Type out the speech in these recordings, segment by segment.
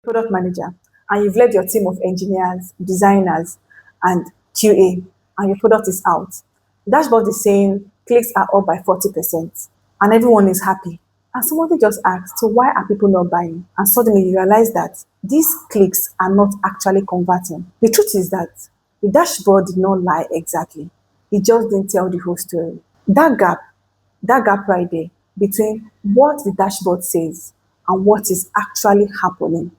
product manager, and you've led your team of engineers, designers, and QA, and your product is out. The dashboard is saying clicks are up by 40%, and everyone is happy. And somebody just asked, so why are people not buying? And suddenly you realize that these clicks are not actually converting. The truth is that the dashboard did not lie exactly. It just didn't tell the whole story. That gap right there between what the dashboard says and what is actually happening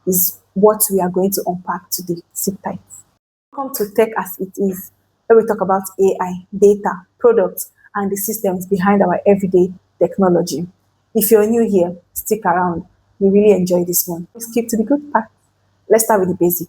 is what we are going to unpack today. Sit tight. Welcome to Tech as It Is, where we talk about AI, data, products, and the systems behind our everyday technology. If you're new here, stick around. You really enjoy this one. Let's skip to the good part. Let's start with the basic.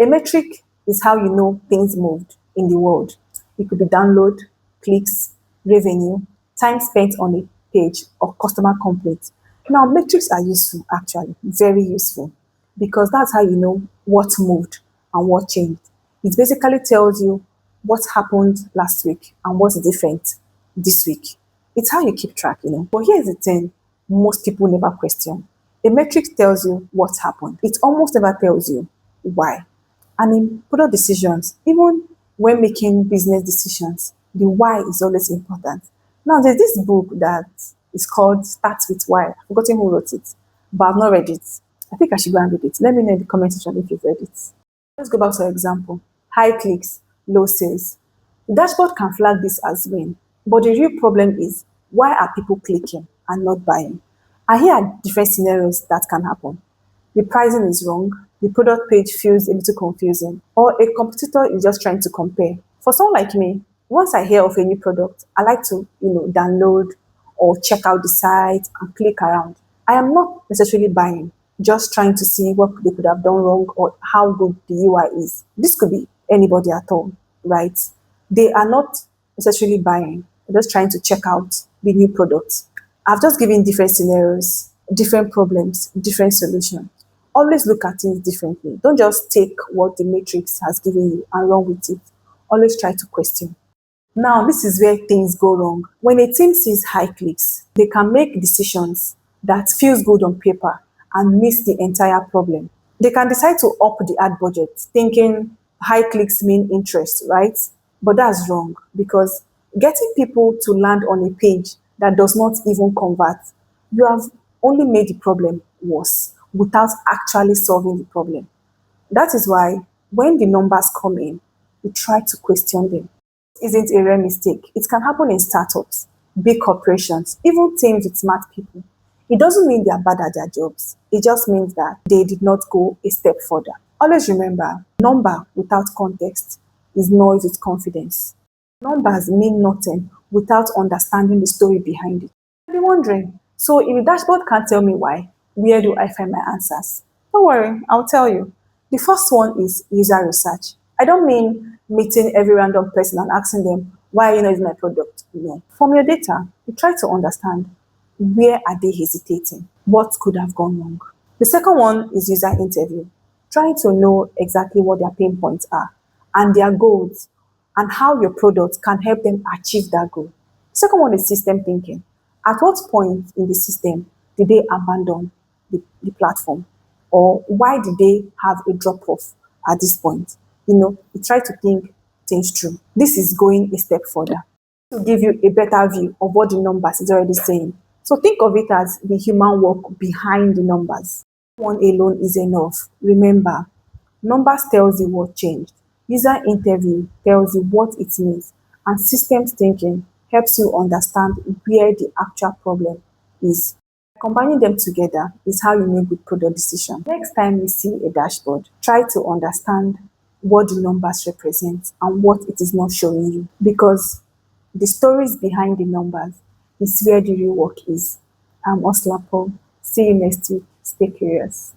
A metric is how you know things moved in the world. It could be download, clicks, revenue, time spent on a page, or customer complaints. Now, metrics are useful, actually, very useful, because that's how you know what moved and what changed. It basically tells you what happened last week and what's different this week. It's how you keep track. But here's the thing most people never question. A metric tells you what happened. It almost never tells you why. And in product decisions, even when making business decisions, the why is always important. Now, there's this book that is called Start with Why. I've forgotten who wrote it, but I've not read it. I think I should go and read it. Let me know in the comment section if you've read it. Let's go back to our example. High clicks, low sales. The dashboard can flag this as win, but the real problem is why are people clicking and not buying? And here are different scenarios that can happen. The pricing is wrong, the product page feels a little confusing, or a competitor is just trying to compare. For someone like me, once I hear of a new product, I like to, download or check out the site and click around. I am not necessarily buying, just trying to see what they could have done wrong or how good the UI is. This could be anybody at all, right? They are not necessarily buying, they're just trying to check out the new product. I've just given different scenarios, different problems, different solutions. Always look at things differently. Don't just take what the matrix has given you and run with it. Always try to question. Now, this is where things go wrong. When a team sees high clicks, they can make decisions that feels good on paper and miss the entire problem. They can decide to up the ad budget, thinking high clicks mean interest, right? But that's wrong because getting people to land on a page that does not even convert, you have only made the problem worse without actually solving the problem. That is why when the numbers come in, we try to question them. Isn't a rare mistake. It can happen in startups, big corporations, even teams with smart people. It doesn't mean they are bad at their jobs. It just means that they did not go a step further. Always remember, number without context is noise with confidence. Numbers mean nothing without understanding the story behind it. You'll be wondering, so if the dashboard can't tell me why, where do I find my answers? Don't worry, I'll tell you. The first one is user research. I don't mean meeting every random person and asking them, why are you not using my product? No. From your data, you try to understand where are they hesitating? What could have gone wrong? The second one is user interview. Trying to know exactly what their pain points are and their goals and how your product can help them achieve that goal. The second one is system thinking. At what point in the system did they abandon the platform? Or why did they have a drop off at this point? You try to think things through. This is going a step further to give you a better view of what the numbers is already saying. So think of it as the human work behind the numbers. One alone is enough. Remember, numbers tells you what changed. User interview tells you what it means. And systems thinking helps you understand where the actual problem is. Combining them together is how you make good product decisions. Next time you see a dashboard, try to understand what the numbers represent and what it is not showing you. Because the stories behind the numbers is where the real work is. I'm Osla Paul. See you next week. Stay curious.